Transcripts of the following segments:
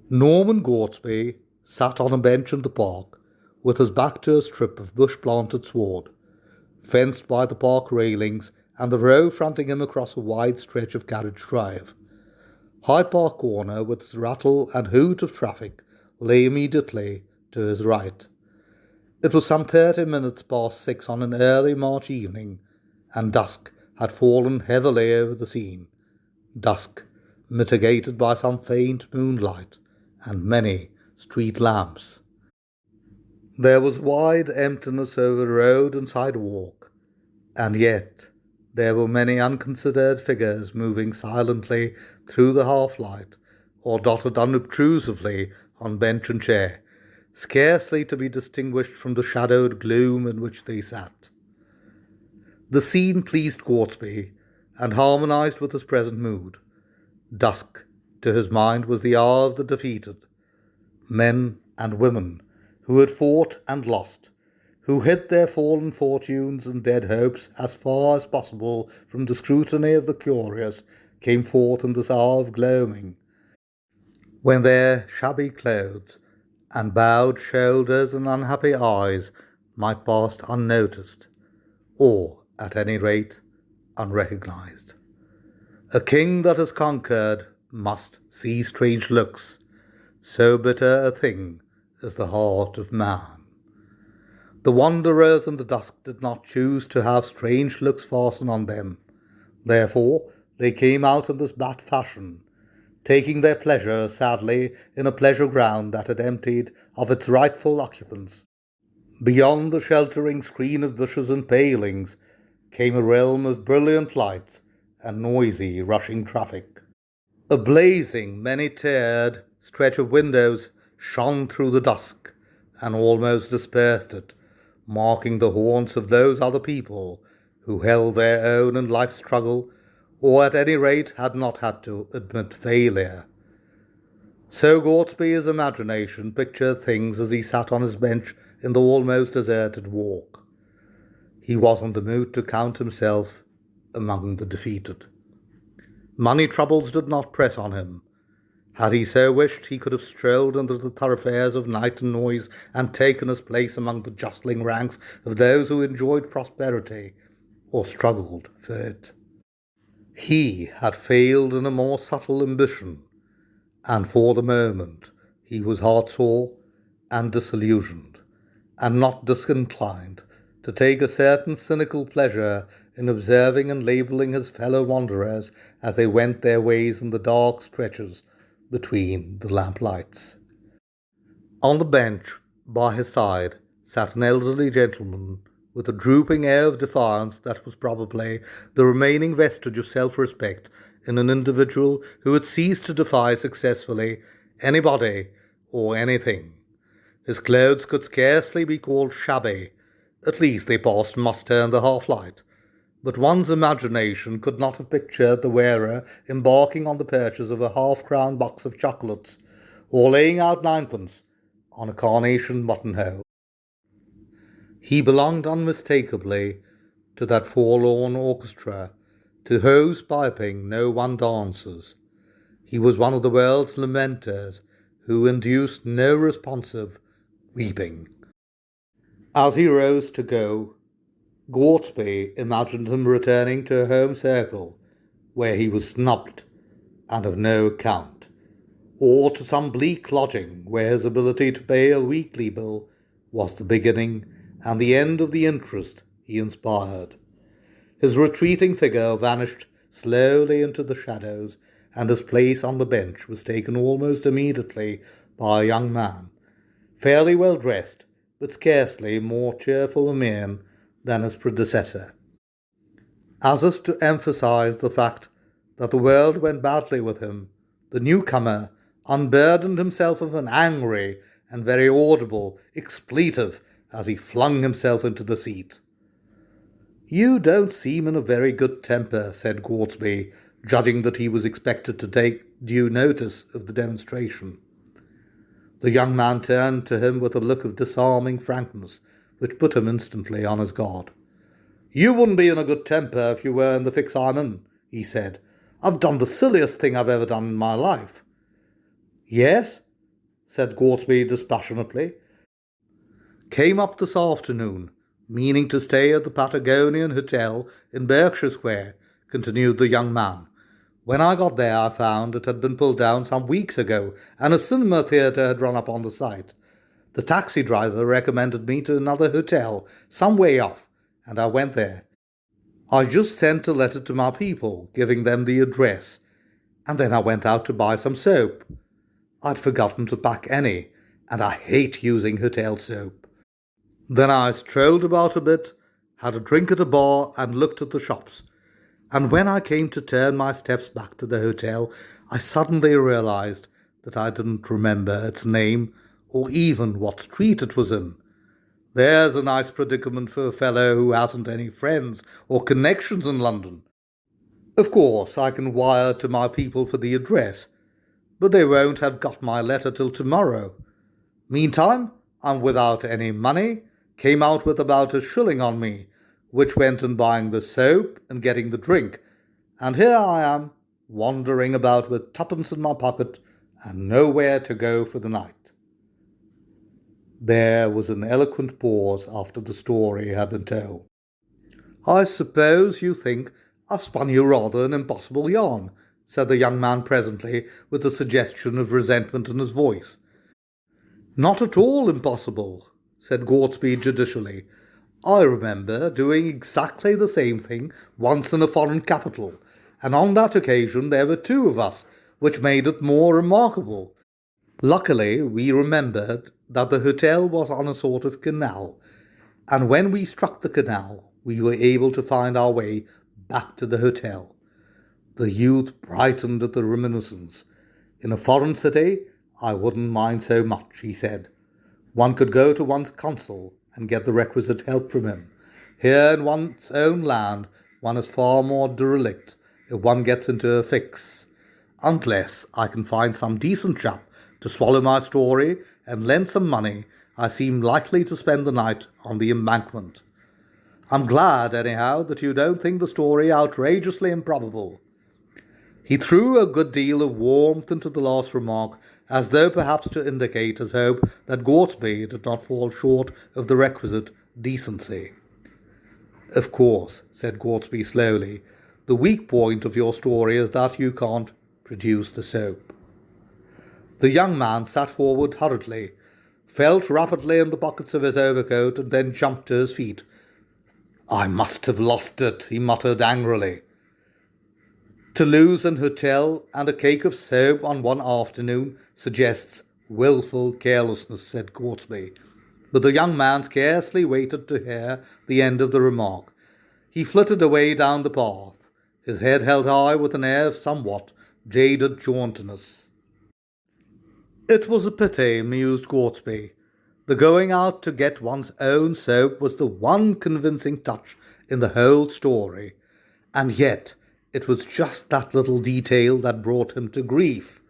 Norman Gortsby sat on a bench in the park, with his back to a strip of bush-planted sward, fenced by the park railings and the road fronting him across a wide stretch of carriage drive. Hyde Park Corner, with its rattle and hoot of traffic, lay immediately to his right. It was some 30 minutes past 6 on an early March evening, and dusk had fallen heavily over the scene. Dusk, mitigated by some faint moonlight and many street lamps. There was wide emptiness over road and sidewalk, and yet there were many unconsidered figures moving silently through the half-light, or dotted unobtrusively on bench and chair, scarcely to be distinguished from the shadowed gloom in which they sat. The scene pleased Gortsby, and harmonized with his present mood. Dusk, to his mind, was the hour of the defeated. Men and women who had fought and lost, who hid their fallen fortunes and dead hopes as far as possible from the scrutiny of the curious, came forth in this hour of gloaming, when their shabby clothes and bowed shoulders and unhappy eyes might pass unnoticed, or, at any rate, unrecognized. A king that is conquered must see strange looks. So bitter a thing is the heart of man. The wanderers in the dusk did not choose to have strange looks fasten on them. Therefore they came out in this bat fashion, taking their pleasure sadly in a pleasure ground that had emptied of its rightful occupants. Beyond the sheltering screen of bushes and palings came a realm of brilliant lights and noisy, rushing traffic. A blazing, many-tiered stretch of windows shone through the dusk and almost dispersed it, marking the haunts of those other people who held their own in life's struggle, or at any rate had not had to admit failure. So Gortsby's imagination pictured things as he sat on his bench in the almost deserted walk. He was in the mood to count himself among the defeated. Money troubles did not press on him. Had he so wished, he could have strolled into the thoroughfares of night and noise and taken his place among the jostling ranks of those who enjoyed prosperity or struggled for it. He had failed in a more subtle ambition, and for the moment he was heartsore and disillusioned, and not disinclined to take a certain cynical pleasure in observing and labelling his fellow wanderers as they went their ways in the dark stretches between the lamplights. On the bench by his side sat an elderly gentleman with a drooping air of defiance that was probably the remaining vestige of self-respect in an individual who had ceased to defy successfully anybody or anything. His clothes could scarcely be called shabby, at least they passed muster in the half-light, but one's imagination could not have pictured the wearer embarking on the purchase of a half-crown box of chocolates, or laying out ninepence on a carnation buttonhole. He belonged unmistakably to that forlorn orchestra, to whose piping no one dances. He was one of the world's lamenters, who induced no responsive weeping. As he rose to go, Gortsby imagined him returning to a home circle where he was snubbed and of no account, or to some bleak lodging where his ability to pay a weekly bill was the beginning and the end of the interest he inspired. His retreating figure vanished slowly into the shadows, and his place on the bench was taken almost immediately by a young man, fairly well dressed, but scarcely more cheerful a mien than his predecessor. As if to emphasize the fact that the world went badly with him, the newcomer unburdened himself of an angry and very audible expletive as he flung himself into the seat. "You don't seem in a very good temper," said Gortsby, judging that he was expected to take due notice of the demonstration. The young man turned to him with a look of disarming frankness, which put him instantly on his guard. "You wouldn't be in a good temper if you were in the fix I'm in," he said. "I've done the silliest thing I've ever done in my life." "Yes? said Gortsby dispassionately. Came up this afternoon, meaning to stay at the Patagonian Hotel in Berkshire Square, continued the young man. When I got there, I found it had been pulled down some weeks ago, and a cinema theatre had run up on the site. The taxi driver recommended me to another hotel, some way off, and I went there. I just sent a letter to my people, giving them the address, and then I went out to buy some soap. I'd forgotten to pack any, and I hate using hotel soap. Then I strolled about a bit, had a drink at a bar, and looked at the shops. And when I came to turn my steps back to the hotel, I suddenly realized that I didn't remember its name or even what street it was in. There's a nice predicament for a fellow who hasn't any friends or connections in London. Of course, I can wire to my people for the address, but they won't have got my letter till tomorrow. Meantime, I'm without any money, came out with about a shilling on me, which went in buying the soap and getting the drink, and here I am, wandering about with twopence in my pocket and nowhere to go for the night. There was an eloquent pause after the story had been told. I suppose you think I've spun you rather an impossible yarn, said the young man presently, with a suggestion of resentment in his voice. Not at all impossible, said Gortsby judicially. I remember doing exactly the same thing once in a foreign capital, and on that occasion there were two of us, which made it more remarkable. Luckily, we remembered that the hotel was on a sort of canal, and when we struck the canal, we were able to find our way back to the hotel. The youth brightened at the reminiscence. In a foreign city, I wouldn't mind so much, he said. One could go to one's consul and get the requisite help from him. Here in one's own land, one is far more derelict if one gets into a fix. Unless I can find some decent chap to swallow my story and lend some money, I seem likely to spend the night on the embankment. I'm glad, anyhow, that you don't think the story outrageously improbable. He threw a good deal of warmth into the last remark, as though perhaps to indicate his hope that Gortsby did not fall short of the requisite decency. Of course, said Gortsby slowly, the weak point of your story is that you can't produce the soap. The young man sat forward hurriedly, felt rapidly in the pockets of his overcoat, and then jumped to his feet. I must have lost it, he muttered angrily. To lose an hotel and a cake of soap on one afternoon suggests wilful carelessness, said Gortsby. But the young man scarcely waited to hear the end of the remark. He flitted away down the path, his head held high with an air of somewhat jaded jauntiness. It was a pity, mused Gortsby. The going out to get one's own soap was the one convincing touch in the whole story, and yet it was just that little detail that brought him to grief.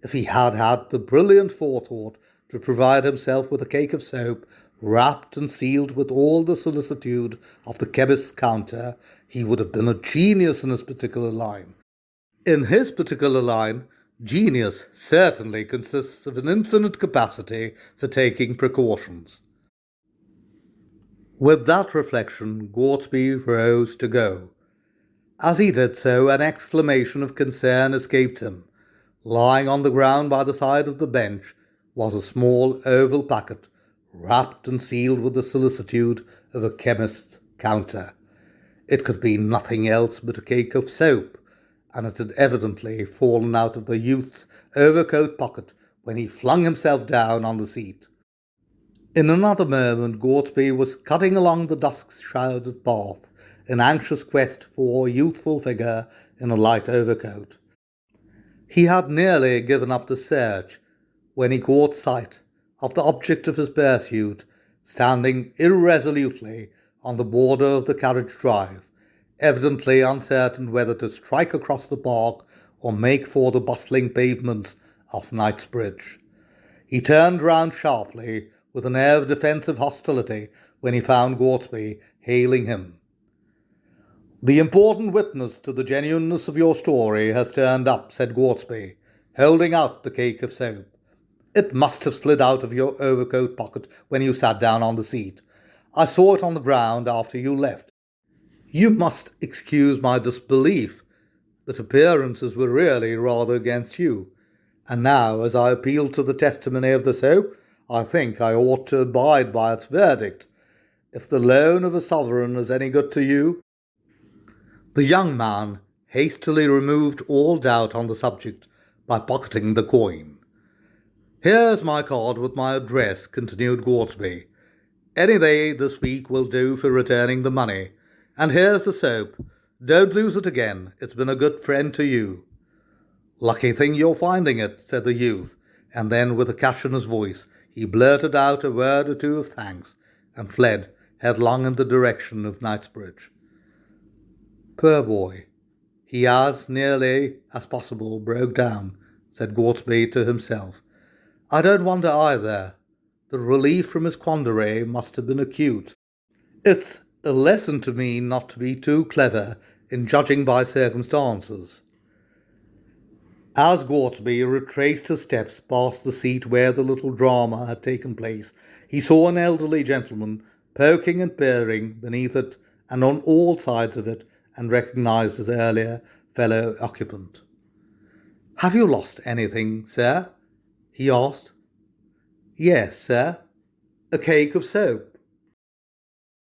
If he had had the brilliant forethought to provide himself with a cake of soap, wrapped and sealed with all the solicitude of the chemist's counter, he would have been a genius in his particular line. In his particular line, genius certainly consists of an infinite capacity for taking precautions. With that reflection, Gortsby rose to go. As he did so, an exclamation of concern escaped him. Lying on the ground by the side of the bench was a small oval packet, wrapped and sealed with the solicitude of a chemist's counter. It could be nothing else but a cake of soap, and it had evidently fallen out of the youth's overcoat pocket when he flung himself down on the seat. In another moment, Gortsby was cutting along the dusk-shrouded path, in anxious quest for a youthful figure in a light overcoat. He had nearly given up the search when he caught sight of the object of his pursuit standing irresolutely on the border of the carriage drive, evidently uncertain whether to strike across the park or make for the bustling pavements of Knightsbridge. He turned round sharply with an air of defensive hostility when he found Gortsby hailing him. The important witness to the genuineness of your story has turned up, said Gortsby, holding out the cake of soap. It must have slid out of your overcoat pocket when you sat down on the seat. I saw it on the ground after you left. You must excuse my disbelief that appearances were really rather against you. And now, as I appeal to the testimony of the soap, I think I ought to abide by its verdict. If the loan of a sovereign is any good to you. The young man hastily removed all doubt on the subject by pocketing the coin. Here's my card with my address, continued Gortsby. Any day this week will do for returning the money. And here's the soap. Don't lose it again. It's been a good friend to you. Lucky thing you're finding it, said the youth, and then with a catch in his voice, he blurted out a word or two of thanks and fled headlong in the direction of Knightsbridge. Poor boy. He as nearly as possible broke down, said Gortsby to himself. I don't wonder either. The relief from his quandary must have been acute. It's a lesson to me not to be too clever in judging by circumstances. As Gortsby retraced his steps past the seat where the little drama had taken place, he saw an elderly gentleman poking and peering beneath it and on all sides of it, and recognized his earlier fellow occupant. Have you lost anything, sir? He asked. Yes, sir. A cake of soap.